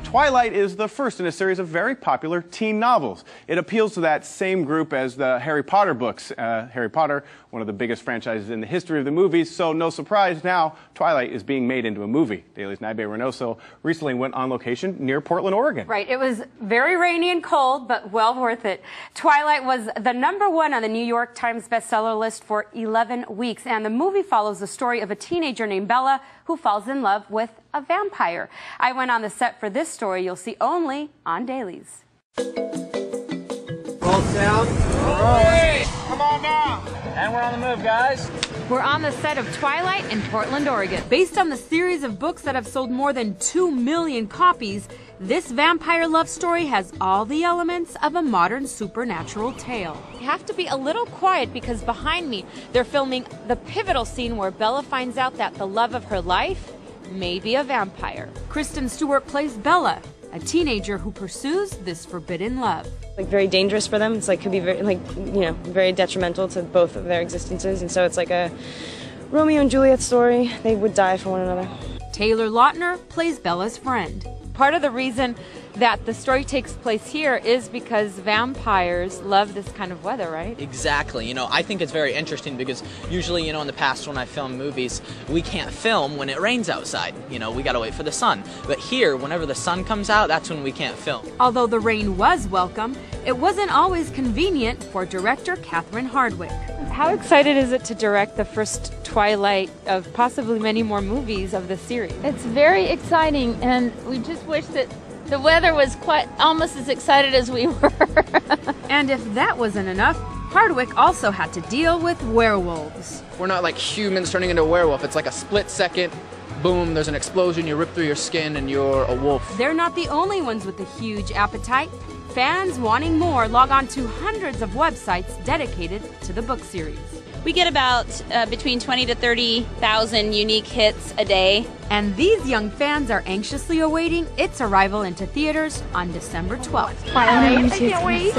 Twilight is the first in a series of very popular teen novels. It appeals to that same group as the Harry Potter books. Harry Potter, one of the biggest franchises in the history of the movies, so no surprise now Twilight is being made into a movie. Daily's Naibe Reynoso recently went on location near Portland, Oregon. Right, it was very rainy and cold, but well worth it. Twilight was the #1 on the New York Times bestseller list for 11 weeks, and the movie follows the story of a teenager named Bella who falls in love with a vampire. I went on the set for this story you'll see only on Dailies. Roll sound. Rolling. Come on now. And we're on the move, guys. We're on the set of Twilight in Portland, Oregon. Based on the series of books that have sold more than 2 million copies, this vampire love story has all the elements of a modern supernatural tale. You have to be a little quiet because behind me, they're filming the pivotal scene where Bella finds out that the love of her life may be a vampire. Kristen Stewert plays Bella, a teenager who pursues this forbidden love. Like very dangerous for them. It's like could be very, very detrimental to both of their existences, and so it's like a Romeo and Juliet story. They would die for one another. Taylor Laurnter plays Bella's friend. Part of the reason that the story takes place here is because vampires love this kind of weather, right? Exactly. You know, I think it's very interesting because usually, in the past when I film movies, we can't film when it rains outside. We gotta wait for the sun. But here, whenever the sun comes out, that's when we can't film. Although the rain was welcome, it wasn't always convenient for director Catherine Hardwicke. How excited is it to direct the first Twilight of possibly many more movies of the series? It's very exciting, and we just wish that the weather was almost as excited as we were. And if that wasn't enough, Hardwicke also had to deal with werewolves. We're not like humans turning into a werewolf. It's like a split second, boom, there's an explosion, you rip through your skin, and you're a wolf. They're not the only ones with a huge appetite. Fans wanting more log on to hundreds of websites dedicated to the book series. We get about between 20 to 30,000 unique hits a day. And these young fans are anxiously awaiting its arrival into theaters on December 12th. I can't wait.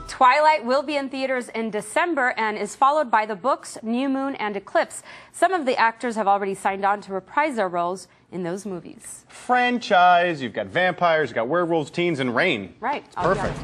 Twilight will be in theaters in December and is followed by the books New Moon and Eclipse. Some of the actors have already signed on to reprise their roles in those movies. Franchise, you've got vampires, you've got werewolves, teens, and rain. Right. It's perfect.